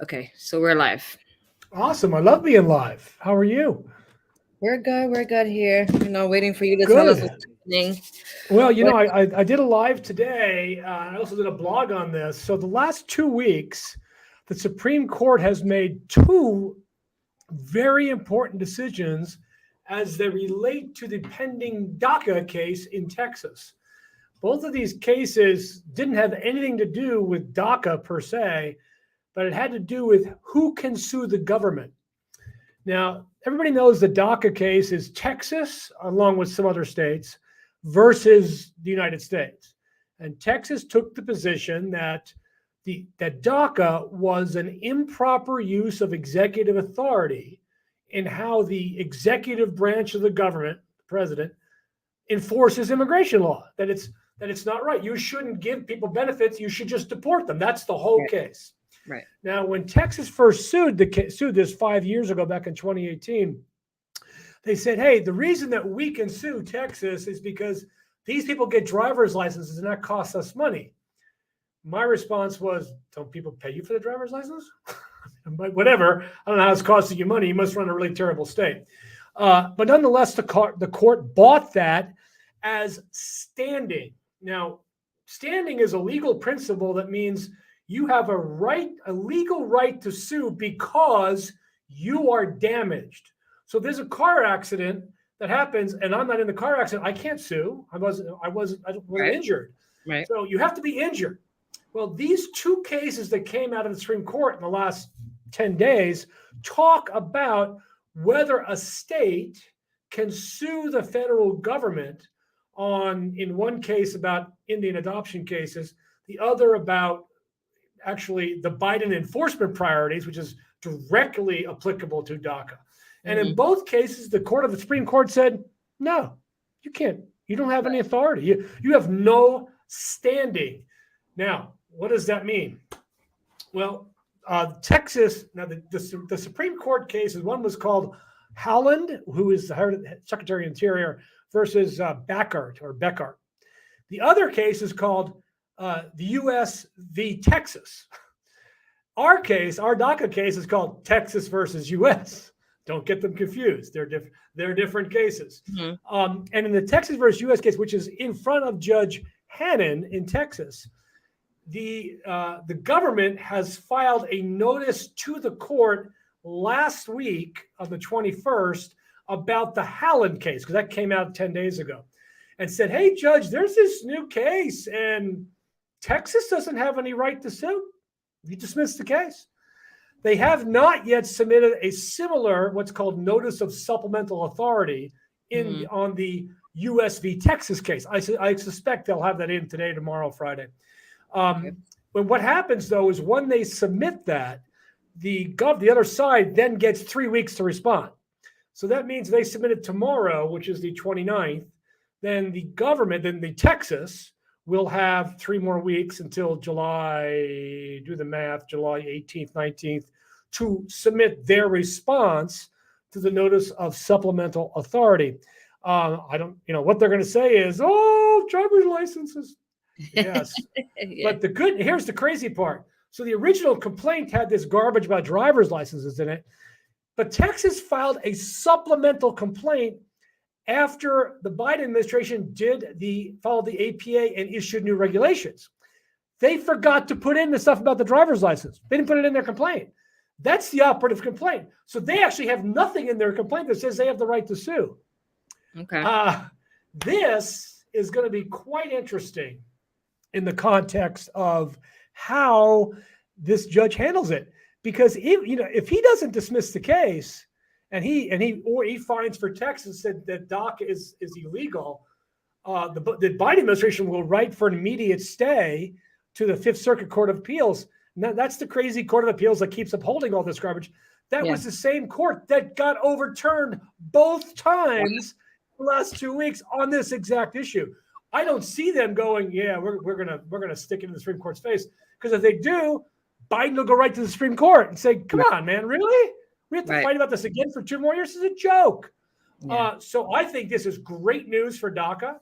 Okay, so we're live. Awesome. I love being live. How are you? We're good. We're good here. Waiting for you to tell us what's Good. happening. Well, What? I did a live today. I also did a blog on this. So the last 2 weeks, the Supreme Court has made two very important decisions as they relate to the pending DACA case in Texas. Both of these cases didn't have anything to do with DACA per se, but it had to do with who can sue the government. Now, everybody knows the DACA case is Texas, along with some other states, versus the United States. And Texas took the position that DACA was an improper use of executive authority in how the executive branch of the government, the president, enforces immigration law. That it's not right. You shouldn't give people benefits. You should just deport them. That's the whole Right. case. Right. Now, when Texas first sued this 5 years ago, back in 2018, they said, "Hey, the reason that we can sue Texas is because these people get driver's licenses and that costs us money." My response was, "Don't people pay you for the driver's license?" But whatever. I don't know how it's costing you money. You must run a really terrible state. But nonetheless, the court bought that as standing. Now, standing is a legal principle that means you have a legal right to sue because you are damaged. So there's a car accident that happens, and I'm not in the car accident. I can't sue. I wasn't Right. injured. Right. So you have to be injured. Well, these two cases that came out of the Supreme Court in the last 10 days talk about whether a state can sue the federal government in one case about Indian adoption cases, the other about actually the Biden enforcement priorities, which is directly applicable to DACA. And in Hmm. both cases, the Supreme Court said, no, you can't. You don't have any authority. You have no standing. Now, what does that mean? Well, Texas, now the Supreme Court cases, one was called Howland, who is the Secretary of Interior, versus Beckert. The other case is called the U.S. v. Texas. Our DACA case is called Texas versus U.S. Don't get them confused. They're different cases. Hmm. And in the Texas versus U.S. case, which is in front of Judge Hannon in Texas, the government has filed a notice to the court last week on the 21st about the Howland case, because that came out 10 days ago, and said, "Hey, Judge, there's this new case, and Texas doesn't have any right to sue. You dismissed the case." They have not yet submitted a similar, what's called notice of supplemental authority Hmm. on the US v. Texas case. I suspect they'll have that in today, tomorrow, Friday. Okay. But what happens, though, is when they submit that, the other side then gets 3 weeks to respond. So that means they submit it tomorrow, which is the 29th. Then the Texas will have 3 more weeks until July, do the math, July 18th, 19th, to submit their response to the notice of supplemental authority. I don't, what they're going to say is, "Oh, driver's licenses." Yes. Yeah. But here's the crazy part. So the original complaint had this garbage about driver's licenses in it, but Texas filed a supplemental complaint after the Biden administration followed the APA and issued new regulations. They forgot to put in the stuff about the driver's license. They didn't put it in their complaint. That's the operative complaint. So they actually have nothing in their complaint that says they have the right to sue. Okay. This is going to be quite interesting in the context of how this judge handles it, because if he doesn't dismiss the case and he finds for Texas that DACA is illegal, the Biden administration will write for an immediate stay to the Fifth Circuit Court of Appeals. Now, that's the crazy Court of Appeals that keeps upholding all this garbage. That Yeah. was the same court that got overturned both times the last 2 weeks on this exact issue. I don't see them going, "Yeah, we're gonna stick it in the Supreme Court's face," because if they do, Biden will go right to the Supreme Court and say, "Come Right. on, man, really? We have to Right. fight about this again for 2 more years? This is a joke." Yeah. So I think this is great news for DACA,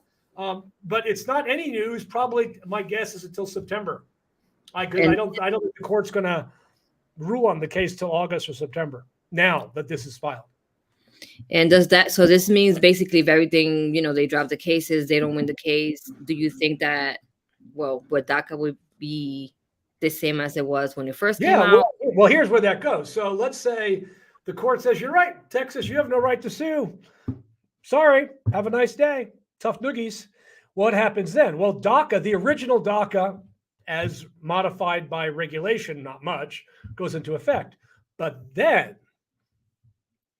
but it's not any news. Probably my guess is until September. I don't think the court's gonna rule on the case till August or September. Now that this is filed. And so this means basically if everything, they drop the cases, they don't win the case. Do you think that, what DACA would be the same as it was when it first came out? Well, here's where that goes. So let's say the court says, you're right, Texas, you have no right to sue. Sorry, have a nice day. Tough noogies. What happens then? Well, DACA, the original DACA, as modified by regulation, not much, goes into effect. But then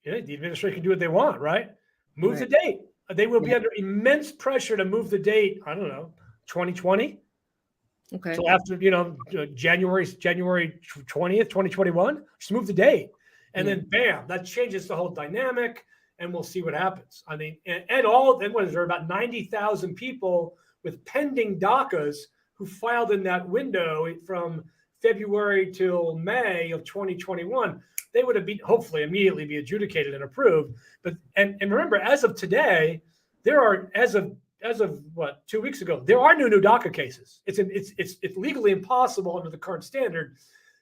the administration can do what they want, right? Move the date. They will be under immense pressure to move the date, I don't know, 2020? Okay. So after, January 20th, 2021, just move the date. And then bam, that changes the whole dynamic, and we'll see what happens. I mean, and what is there, about 90,000 people with pending DACAs who filed in that window from February till May of 2021. They would have been hopefully immediately be adjudicated and approved. But and remember, as of today, there are as of what, 2 weeks ago, there are no new DACA cases. It's legally impossible under the current standard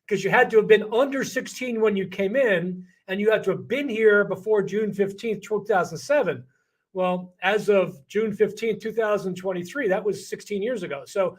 because you had to have been under 16 when you came in, and you had to have been here before June 15th, 2007. Well, as of June 15th, 2023, that was 16 years ago. So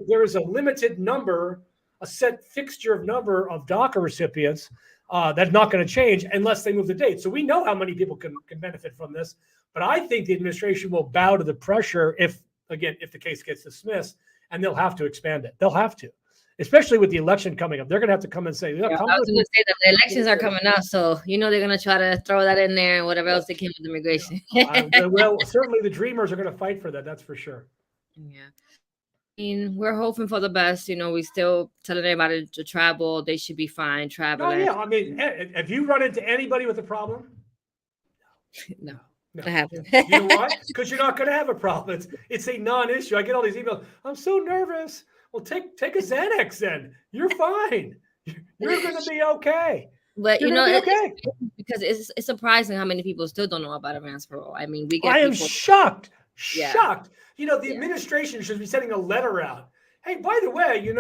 there is a limited number, a set fixture of number of DACA recipients that's not going to change unless they move the date. So we know how many people can benefit from this. But I think the administration will bow to the pressure if the case gets dismissed, and they'll have to expand it. They'll have to, especially with the election coming up. They're going to have to come and say, I was going to say that the elections are coming up, so they're going to try to throw that in there and whatever else they can with immigration. Well, certainly the dreamers are going to fight for that. That's for sure. Yeah. I mean, we're hoping for the best. We still telling everybody to travel. They should be fine traveling. Oh, yeah. I mean, have you run into anybody with a problem? No. I haven't. You know why? Because you're not going to have a problem. It's a non-issue. I get all these emails. I'm so nervous. Well, take a Xanax then. You're fine. You're going to be okay. But because it's surprising how many people still don't know about advance parole. I mean, I am shocked. Shocked. The administration should be sending a letter out. Hey, by the way, you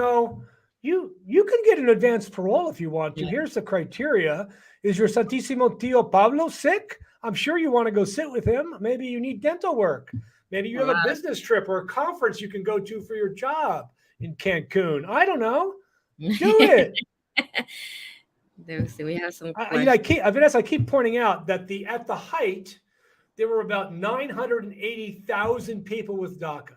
can get an advance parole if you want to. Here's the criteria. Is your Santísimo Tío Pablo sick? I'm sure you want to go sit with him. Maybe you need dental work. Maybe you have a business trip or a conference you can go to for your job in Cancun. I don't know. Do it. We have some. I keep pointing out that at the height, there were about 980,000 people with DACA.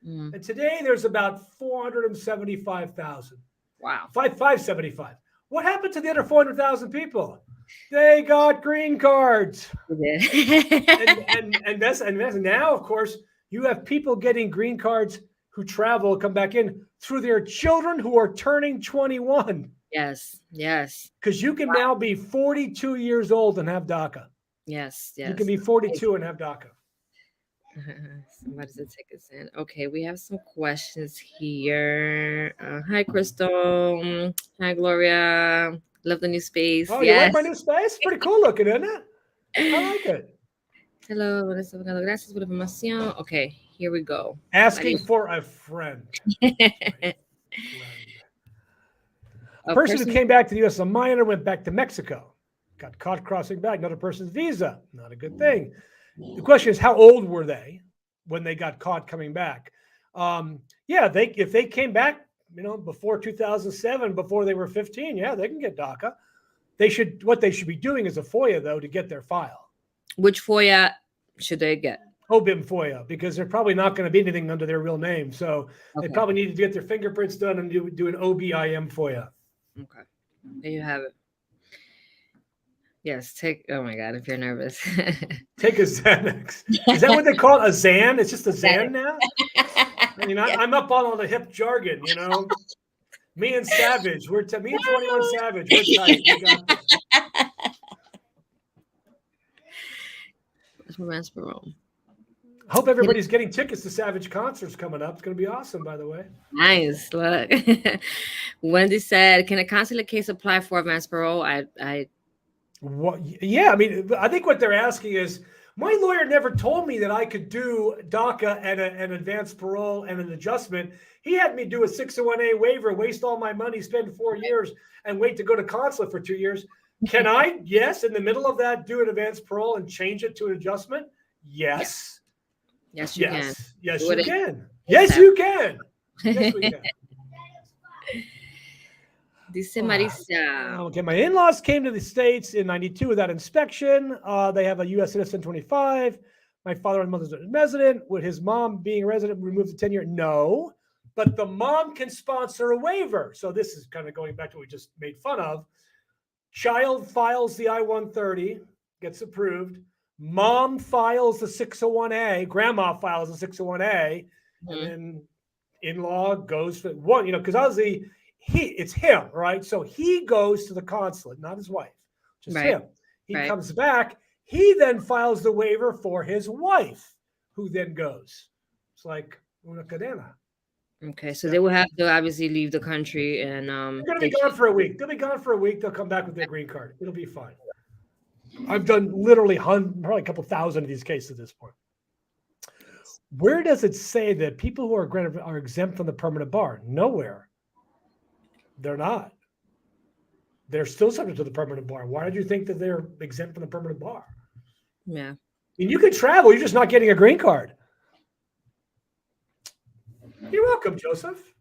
And today there's about 475,000. Wow. 575. What happened to the other 400,000 people? They got green cards. and now, of course, you have people getting green cards who travel, come back in through their children who are turning 21. Yes. Because you can now be 42 years old and have DACA. Yes. You can be 42 and have DACA. Somebody's take us in. Okay, we have some questions here. Hi, Crystal. Hi, Gloria. Love the new space. Oh, you like my new space? Pretty cool looking, isn't it? I like it. Hello, gracias por la información. Okay, here we go. Asking for a friend. A person who came back to the U.S. as a minor went back to Mexico. Got caught crossing back. Another person's visa. Not a good thing. The question is, how old were they when they got caught coming back? If they came back, before 2007, before they were 15, they can get DACA. What they should be doing is a FOIA, though, to get their file. Which FOIA should they get? OBIM FOIA, because they're probably not going to be anything under their real name. So they probably need to get their fingerprints done and do an OBIM FOIA. Okay. There you have it. Yes, oh my God, if you're nervous. Take a Xanax. Is that what they call it? A Xan? It's just a Xan now? I mean, I'm up on all the hip jargon, Me and Savage. Me and 21 Savage. We're tight. We got this. Advance parole. I hope everybody's getting tickets to Savage concerts coming up. It's going to be awesome, by the way. Nice. Look. Wendy said, can a consular case apply for advance parole? I mean, I think what they're asking is, My lawyer never told me that I could do DACA and an advanced parole and an adjustment. He had me do a 601A waiver, waste all my money, spend 4 years, and wait to go to consulate for 2 years. Can I? Yes. In the middle of that, do an advanced parole and change it to an adjustment? Yes. Yes, you can. Yes, you can. Yes, you can. Yes, we can. Dice Marisa. Okay, my in-laws came to the States in 92 without inspection. They have a U.S. citizen 25. My father and mother's a resident. Would his mom being a resident remove the 10-year? No, but the mom can sponsor a waiver. So this is kind of going back to what we just made fun of. Child files the I-130, gets approved. Mom files the 601A. Grandma files the 601A. And then in-law goes for one, because obviously it's him, right? So he goes to the consulate, not his wife, just him. He comes back. He then files the waiver for his wife, who then goes. It's like una cadena. Okay, so they will have to obviously leave the country, and they're going to be gone for a week. They'll be gone for a week. They'll come back with their green card. It'll be fine. I've done literally probably a couple thousand of these cases at this point. Where does it say that people who are exempt from the permanent bar? Nowhere. They're not. They're still subject to the permanent bar. Why did you think that they're exempt from the permanent bar? Yeah. I mean, you can travel. You're just not getting a green card. You're welcome, Joseph.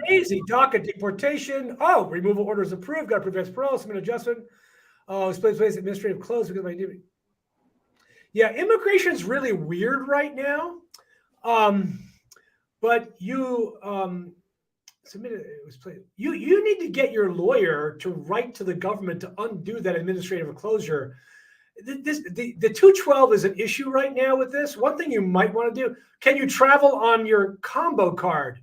Easy. DACA deportation. Oh, removal order is approved. Got to prevent parole. Submit adjustment. Oh, place administrative close because of my duty. Yeah, immigration is really weird right now. But you submitted it was played. You need to get your lawyer to write to the government to undo that administrative closure. The 212 is an issue right now with this. One thing you might want to do: can you travel on your combo card?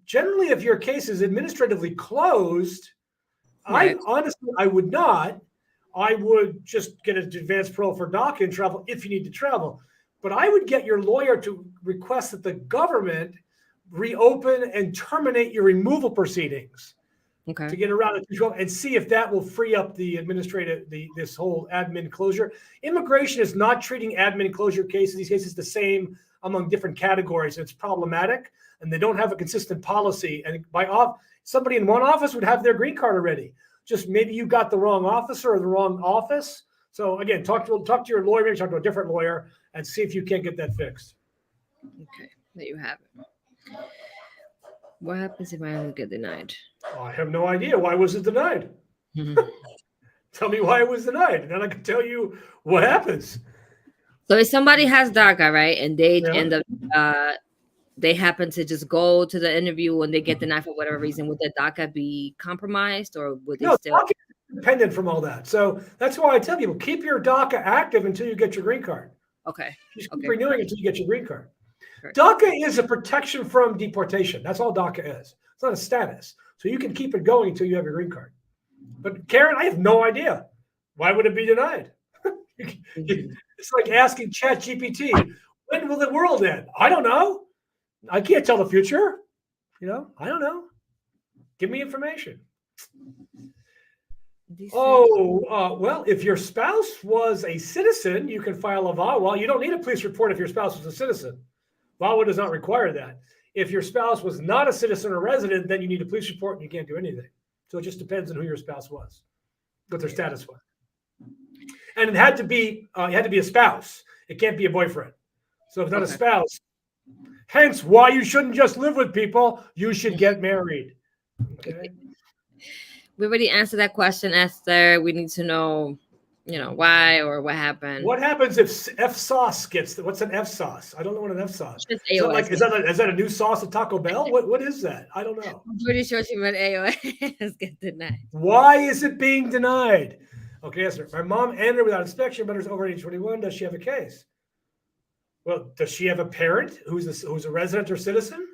Generally, if your case is administratively closed, I would not. I would just get an advanced parole for DACA and travel if you need to travel. But I would get your lawyer to request that the government reopen and terminate your removal proceedings to get around the 212 and see if that will free up the this whole admin closure. Immigration is not treating admin closure cases, these cases, the same among different categories. It's problematic, and they don't have a consistent policy. And somebody in one office would have their green card already. Just maybe you got the wrong officer or the wrong office. So again, talk to your lawyer, maybe talk to a different lawyer, and see if you can't get that fixed. Okay, there you have it. What happens if I don't get denied? I have no idea. Why was it denied? Tell me why it was denied, and then I can tell you what happens. So if somebody has DACA, right, and they end up, they happen to just go to the interview and they get denied for whatever reason, would the DACA be compromised, or would they still? DACA is independent from all that. So that's why I tell people, keep your DACA active until you get your green card. Okay. Just keep renewing it until you get your green card. DACA is a protection from deportation. That's all DACA is. It's not a status. So you can keep it going until you have your green card. But Karen, I have no idea. Why would it be denied? It's like asking ChatGPT, when will the world end? I don't know. I can't tell the future. I don't know. Give me information. Well, if your spouse was a citizen, you can file a VAWA. You don't need a police report if your spouse was a citizen. VAWA does not require that. If your spouse was not a citizen or resident, then you need a police report and you can't do anything. So it just depends on who your spouse was, what their status was. And it had to be a spouse. It can't be a boyfriend. So if it's not a spouse, hence why you shouldn't just live with people. You should get married. Okay. We already answered that question, Esther. We need to know, why or what happened. What happens if FSauce gets? What's an FSauce? I don't know what an FSauce. Is. Is that a new sauce at Taco Bell? What is that? I don't know. I'm pretty sure she meant AOS. Get denied. Why is it being denied? Okay, yes, sir. My mom entered without inspection, but is over age 21. Does she have a case? Well, does she have a parent who's a resident or citizen?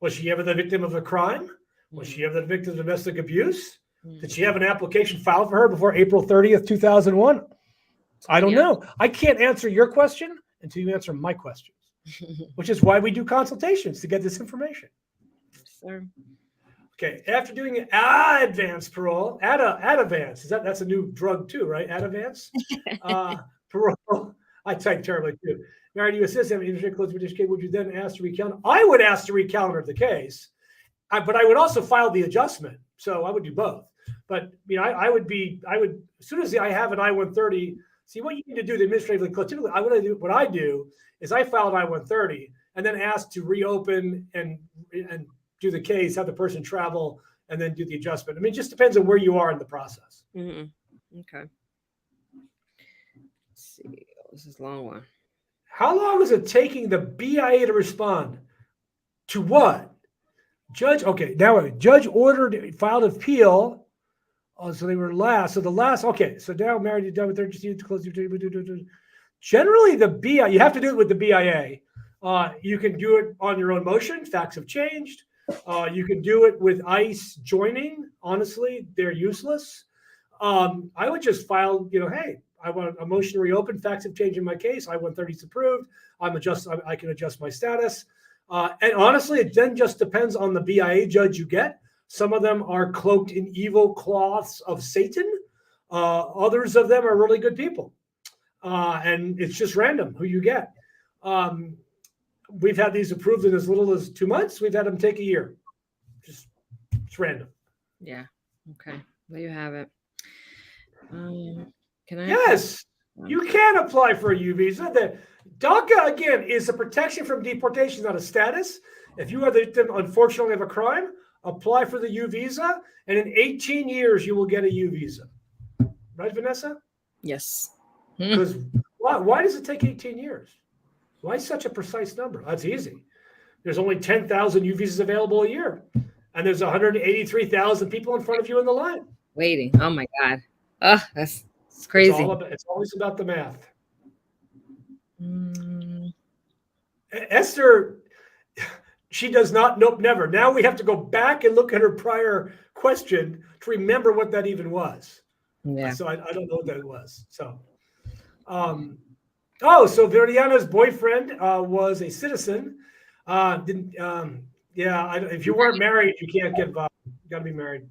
Was she ever the victim of a crime? Was she ever the victim of domestic abuse? Did she have an application filed for her before April 30th, 2001? I don't know. I can't answer your question until you answer my questions, which is why we do consultations, to get this information. Sir. Okay, after doing advanced parole, Advance, that's a new drug too, right? Advance, parole. I type terribly too. Married U.S. citizen, industry close case. Would you then ask to recount? I would ask to recount the case, but I would also file the adjustment. So I would do both. But I would as soon as I have an I-130. See what you need to do to administratively close. Typically, what I do is I file an I-130 and then ask to reopen and do the case, have the person travel, and then do the adjustment. I mean, it just depends on where you are in the process. Mm-hmm. Okay. Let's see. This is a long one. How long is it taking the BIA to respond? To what? Judge, okay, now judge filed appeal. Oh, so they were last. So the last, okay. So now married, you're done with 30 to close. Generally, the BIA, you have to do it with the BIA. You can do it on your own motion. Facts have changed. You can do it with ICE joining. Honestly, they're useless. I would just file, hey, I want a motion to reopen. Facts have changed in my case. I-130 is approved. I can adjust my status. And honestly, it then just depends on the BIA judge you get. Some of them are cloaked in evil cloths of Satan. Others of them are really good people. And it's just random who you get. We've had these approved in as little as 2 months. We've had them take a year. It's random. Yeah. Okay. There you have it. Can I? Yes, you can apply for a U visa. The DACA, again, is a protection from deportation, not a status. If you are the victim, unfortunately, of a crime, apply for the U visa, and in 18 years, you will get a U visa. Right, Vanessa? Yes. Because why does it take 18 years? Why such a precise number? That's easy. There's only 10,000 U visas available a year, and there's 183,000 people in front of you in the line. Waiting. Oh, my God. Oh, that's crazy. It's always about the math. Esther, she does not. Nope, never. Now we have to go back and look at her prior question to remember what that even was. Yeah. So I don't know what that was. So, so Viridiana's boyfriend was a citizen. If you weren't married, you can't get involved. You got to be married.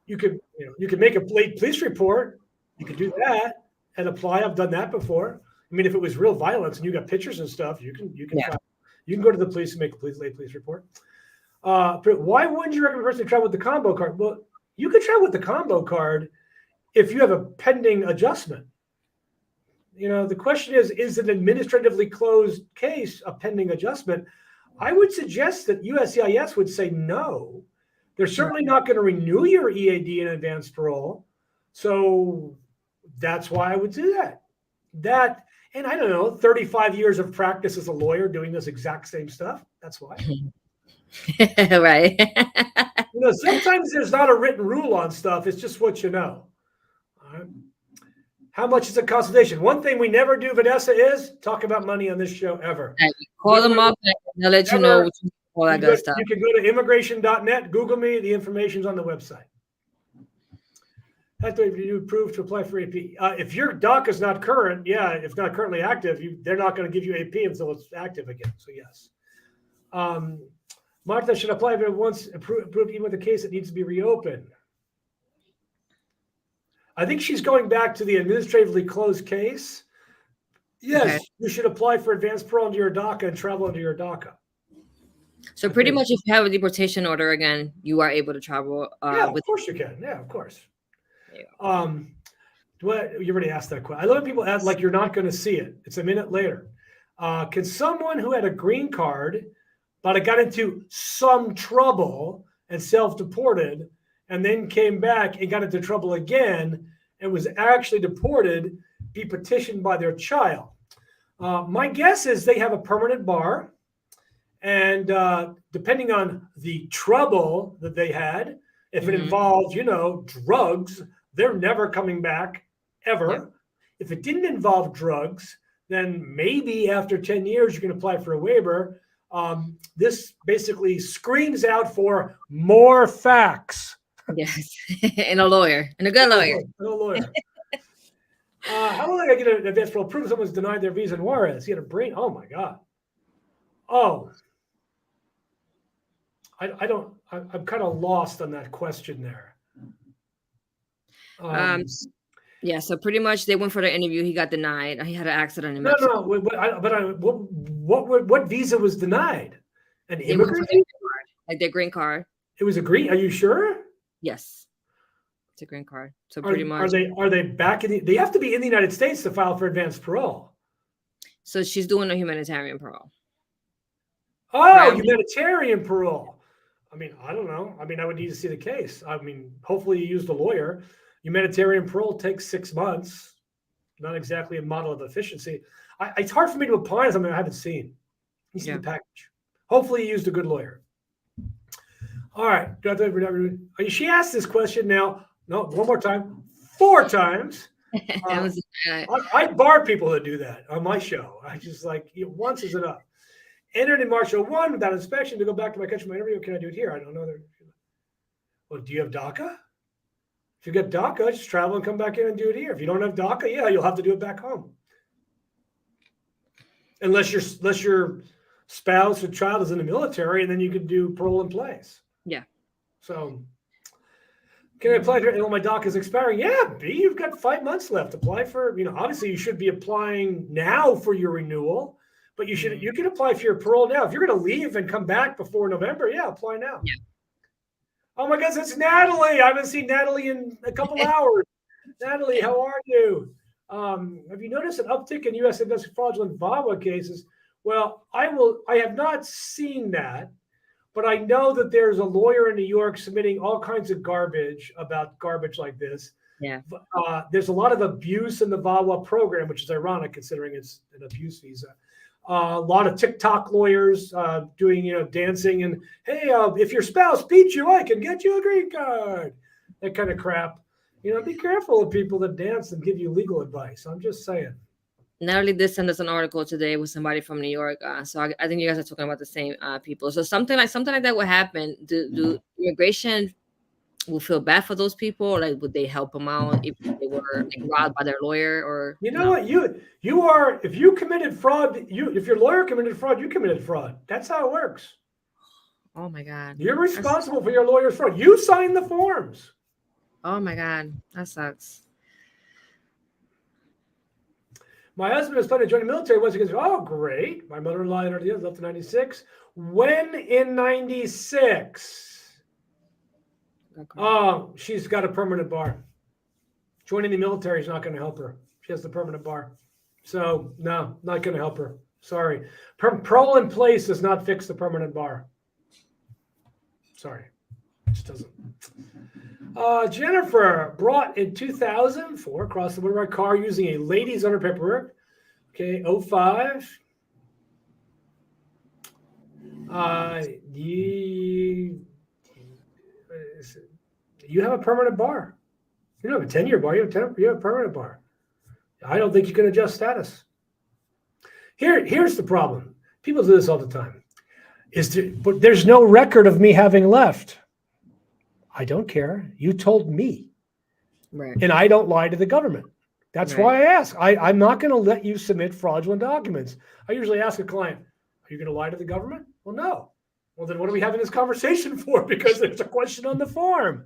You could make a late police report. You could do that and apply. I've done that before. I mean, if it was real violence and you got pictures and stuff, you can go to the police and make a late police report. But why wouldn't you recommend a person to travel with the combo card? Well, you could travel with the combo card if you have a pending adjustment. The question is an administratively closed case a pending adjustment? I would suggest that USCIS would say no. They're certainly not going to renew your EAD in advanced parole. So that's why I would do that. And I don't know, 35 years of practice as a lawyer doing this exact same stuff. That's why. Right. Sometimes there's not a written rule on stuff. It's just what you know. All right. How much is a consultation? One thing we never do, Vanessa, is talk about money on this show ever. Call them up and they'll let you know all that good stuff. You can go to immigration.net, Google me. The information's on the website. Have to be approved to apply for AP. If your DACA is not current, if not currently active, they're not going to give you AP until it's active again. So yes. Martha should apply if it once approved, even with a case that needs to be reopened. I think she's going back to the administratively closed case. Yes, okay. You should apply for advanced parole under your DACA and travel under your DACA. So pretty much if you have a deportation order again, you are able to travel. Of course you can. Yeah, of course. Yeah. You already asked that question. I love when people act like you're not going to see it. It's a minute later. Can someone who had a green card but got into some trouble and self-deported and then came back and got into trouble again and was actually deported be petitioned by their child? My guess is they have a permanent bar. And depending on the trouble that they had, if it involved, drugs, they're never coming back ever. Yeah. If it didn't involve drugs, then maybe after 10 years, you can apply for a waiver. This basically screams out for more facts. Yes, and a lawyer, and a good lawyer. And a lawyer. How will I get an advanced parole? Prove someone's denied their visa in Juarez. He had a brain. Oh, my God. Oh. I'm kind of lost on that question there. Yeah, so pretty much they went for the interview. He got denied. He had an accident in No, Mexico. what visa was denied? An They went for immigrant their visa? green card, like their green card. It was a green. Are you sure? Yes, it's a green card. So Are pretty much. are they back in they have to be in the United States to file for advanced parole. So she's doing a humanitarian parole. Oh, humanitarian parole. I mean, I don't know. I mean, I would need to see the case. I mean, hopefully you used a lawyer. Humanitarian parole takes 6 months. Not exactly a model of efficiency. It's hard for me to opine on something I haven't seen. You see the package. Hopefully you used a good lawyer. All right. She asked this question now. No, one more time. 4 times. I bar people that do that on my show. I just once is enough. Entered in March 01 without inspection to go back to my country for my interview. Can I do it here? I don't know. Well, do you have DACA? If you get DACA, just travel and come back in and do it here. If you don't have DACA, yeah, you'll have to do it back home. Unless your spouse or child is in the military, and then you could do parole in place. Yeah. So, can I apply for it? Well, my DACA is expiring. Yeah, B, you've got 5 months left. Apply for, obviously you should be applying now for your renewal, but you can apply for your parole now. If you're going to leave and come back before November, yeah, apply now. Yeah. Oh my gosh, it's Natalie. I haven't seen Natalie in a couple hours. Natalie, how are you? Have you noticed an uptick in U.S. fraudulent VAWA cases? Well, I have not seen that, but I know that there's a lawyer in New York submitting all kinds of garbage about garbage like this. Yeah. There's a lot of abuse in the VAWA program, which is ironic considering it's an abuse visa. A lot of TikTok lawyers doing, dancing and, hey, if your spouse beats you, I can get you a green card. That kind of crap. Be careful of people that dance and give you legal advice. I'm just saying. Natalie did send us an article today with somebody from New York. So I think you guys are talking about the same people. So something like that would happen. Do immigration will feel bad for those people? Like, would they help them out if they were robbed by their lawyer? Or what you are? If you committed fraud, if your lawyer committed fraud, you committed fraud. That's how it works. Oh my God! You're responsible for your lawyer's fraud. You signed the forms. Oh my God, that sucks. My husband is planning to join the military once he gets. Oh, great! My mother-in-law left in '96. When in '96? Oh, she's got a permanent bar. Joining the military is not going to help her. She has the permanent bar. So, no, not going to help her. Sorry. Parole in place does not fix the permanent bar. Sorry. It just doesn't. Jennifer brought in 2004 across the border by car using a lady's under paperwork. Okay, 05. You have a permanent bar. You don't have a 10-year bar. You have a permanent bar. I don't think you can adjust status. Here's the problem. People do this all the time. But there's no record of me having left. I don't care. You told me. Right. And I don't lie to the government. That's why I ask. I'm not going to let you submit fraudulent documents. I usually ask a client, are you going to lie to the government? Well, no. Well, then what are we having this conversation for? Because there's a question on the form.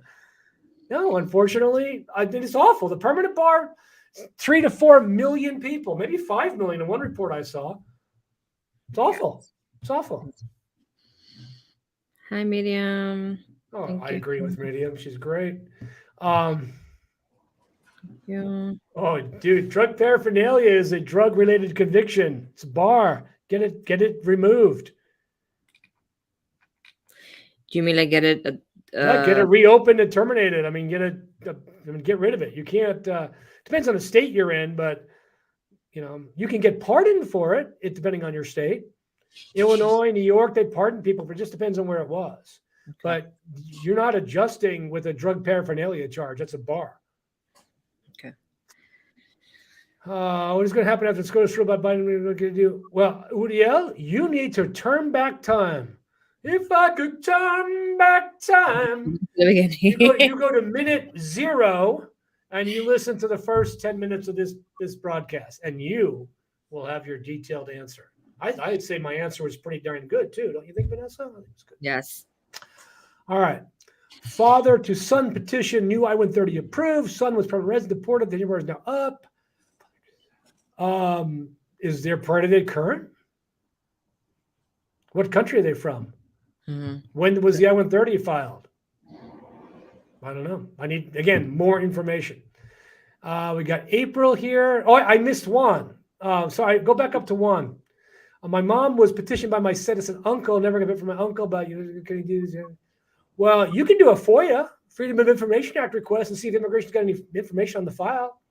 No, unfortunately, I think it's awful. The permanent bar, 3 to 4 million people, maybe 5 million in one report I saw. It's awful. It's awful. Hi, Miriam. Oh, I agree with Miriam. She's great. Yeah. Oh, dude, drug paraphernalia is a drug-related conviction. It's a bar. Get it removed. Do you mean like get it? Get it reopened and terminated. I mean, get rid of it. You can't. Depends on the state you're in, but you can get pardoned for it. It depending on your state. Illinois, New York, they pardon people for just depends on where it was. Okay. But you're not adjusting with a drug paraphernalia charge. That's a bar. Okay. What is going to happen after it's going to by Biden? What are we going to do? Well, Uriel, you need to turn back time. If I could turn back time, you go to minute 0 and you listen to the first 10 minutes of this broadcast, and you will have your detailed answer. I'd say my answer was pretty darn good too. Don't you think, Vanessa? I think it's good. Yes. All right. Father to son petition, new I-130 approved. Son was permanent resident, deported. The number is now up. Is their predicate current? What country are they from? Mm-hmm. When was the I-130 filed? I don't know. I need, again, more information. We got April here. Oh, I missed one. So I go back up to one. My mom was petitioned by my citizen uncle. Never got it from my uncle about you. Can you do this? Well, you can do a FOIA, Freedom of Information Act request, and see if immigration's got any information on the file.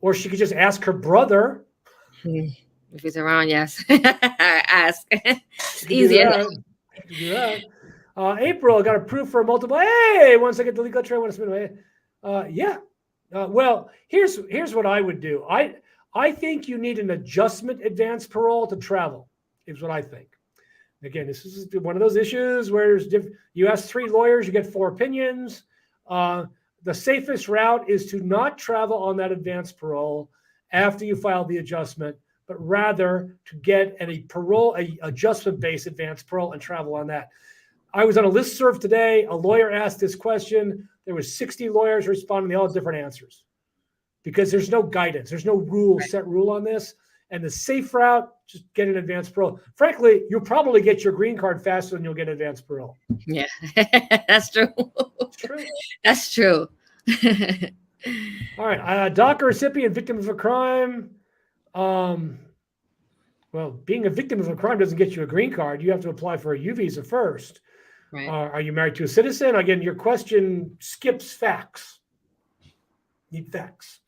Or she could just ask her brother. If he's around, yes. Ask. It's easier. Do that. April got approved for a multiple. Hey, once I get the legal trail, I want to submit away. Yeah. Well, here's what I would do. I think you need an adjustment advance parole to travel, is what I think. Again, this is one of those issues where you ask 3 lawyers, you get 4 opinions. The safest route is to not travel on that advance parole after you file the adjustment, but rather to get a adjustment-based advance parole and travel on that. I was on a listserv today. A lawyer asked this question. There was 60 lawyers responding. They all had different answers because there's no guidance. There's no set rule on this. And the safe route, just get an advance parole. Frankly, you'll probably get your green card faster than you'll get advance parole. Yeah, that's true. It's true. That's true. All right. DACA recipient, victim of a crime. Well, being a victim of a crime doesn't get you a green card. You have to apply for a U visa first. Right. Are you married to a citizen? Again, your question skips facts. Need facts.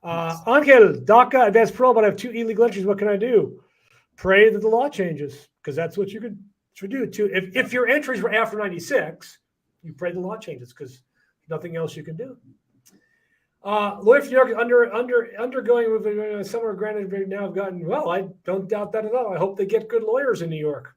Angel, DACA, advance parole, but I have 2 illegal entries. What can I do? Pray that the law changes, because that's what you could do too. If your entries were after 96, you pray the law changes, because nothing else you can do. Lawyer for New York undergoing summer granted now have gotten, well, I don't doubt that at all. I hope they get good lawyers in New York.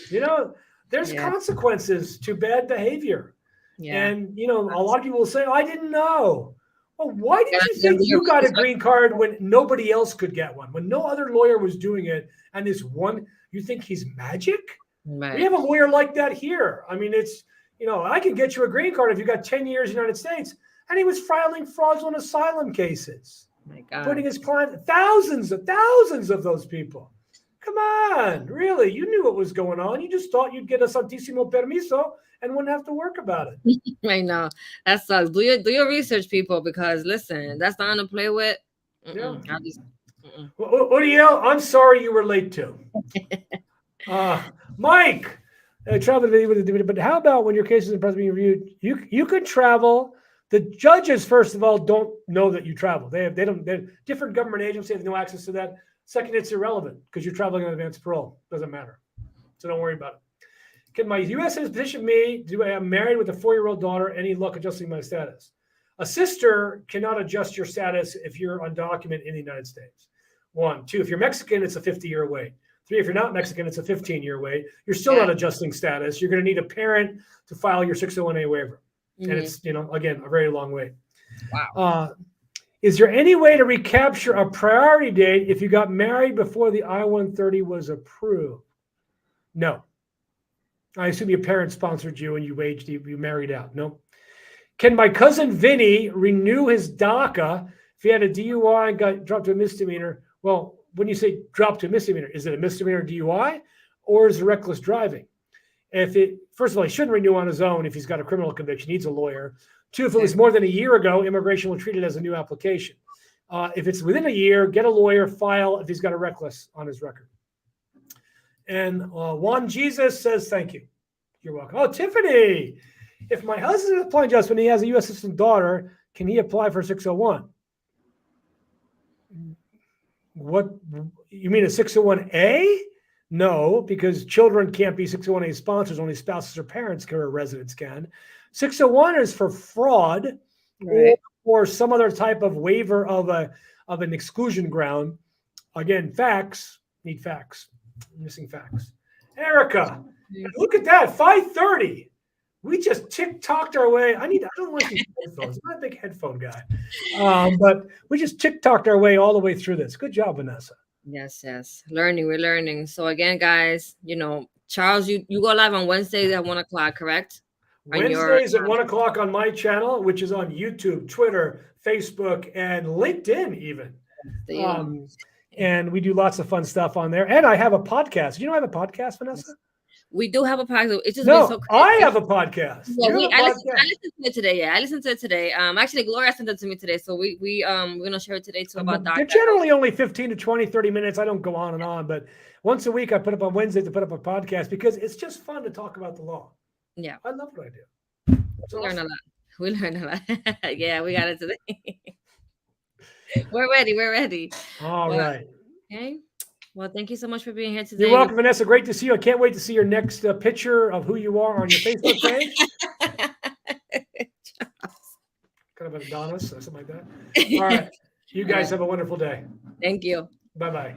There's consequences to bad behavior. Yeah. And, a lot of people will say, I didn't know. Well, why did you think you got a green card when nobody else could get one? When no other lawyer was doing it, and this one, you think he's magic? Right. We have a lawyer like that here. I mean, it's, I can get you a green card if you got 10 years in the United States. And he was filing fraudulent asylum cases. My God. Putting his client, thousands of those people. Come on, really? You knew what was going on. You just thought you'd get a Santissimo Permiso and wouldn't have to work about it. I know. That sucks. Do your research, people, because listen, that's not to play with. Yeah. Uriel, I'm sorry you were late too. Mike, but how about when your case is in present being reviewed? You could travel. The judges, first of all, don't know that you travel. They different government agencies have no access to that. Second, it's irrelevant because you're traveling on advance parole. Doesn't matter. So don't worry about it. Can my U.S. citizen petition me? Do I am married with a 4-year-old daughter? Any luck adjusting my status? A sister cannot adjust your status if you're undocumented in the United States. 1. 2, if you're Mexican, it's a 50-year wait. 3, if you're not Mexican, it's a 15-year wait. You're still not adjusting status. You're going to need a parent to file your 601A waiver. Mm-hmm. And it's, again, a very long wait. Wow. Is there any way to recapture a priority date if you got married before the I-130 was approved? No. I assume your parents sponsored you and you married out. No. Can my cousin Vinny renew his DACA if he had a DUI and got dropped to a misdemeanor? Well, when you say dropped to a misdemeanor, is it a misdemeanor DUI or is it reckless driving? First of all, he shouldn't renew on his own if he's got a criminal conviction. He needs a lawyer. 2, if it was more than a year ago, immigration will treat it as a new application. If it's within a year, get a lawyer, file if he's got a reckless on his record. And Juan Jesus says, thank you. You're welcome. Oh, Tiffany, if my husband is applying adjustment, he has a U.S. citizen daughter, can he apply for 601? What, you mean a 601A? No, because children can't be 601A sponsors. Only spouses or parents or residents can. 601 is for fraud, right, or some other type of waiver of an exclusion ground. Again, facts. Need facts. Missing facts. Erica, look at that. 5:30. We just tick-tocked our way. I don't like these headphones. I'm not a big headphone guy. But we just tick-tocked our way all the way through this. Good job, Vanessa. Yes. We're learning. So again, guys, Charles, you go live on Wednesdays at 1:00, correct? Wednesdays at 1:00 on my channel, which is on YouTube, Twitter, Facebook, and LinkedIn even. And we do lots of fun stuff on there. And I have a podcast. You know I have a podcast, Vanessa? We do have a podcast. It's just no, been so crazy. I have a podcast. Yeah, I listened to it today. Yeah, I listened to it today. Actually, Gloria sent it to me today, so we're gonna share it today too about that. They're generally only 15 to 20, 30 minutes. I don't go on and on, but once a week I put up on Wednesday to put up a podcast because it's just fun to talk about the law. Yeah, I love what I do. Learn a lot. We learned a lot. Yeah, we got it today. We're ready. All right. Okay. Well, thank you so much for being here today. You're welcome, Vanessa. Great to see you. I can't wait to see your next picture of who you are on your Facebook page. Kind of an Adonis or something like that. All right. You guys have a wonderful day. Thank you. Bye-bye.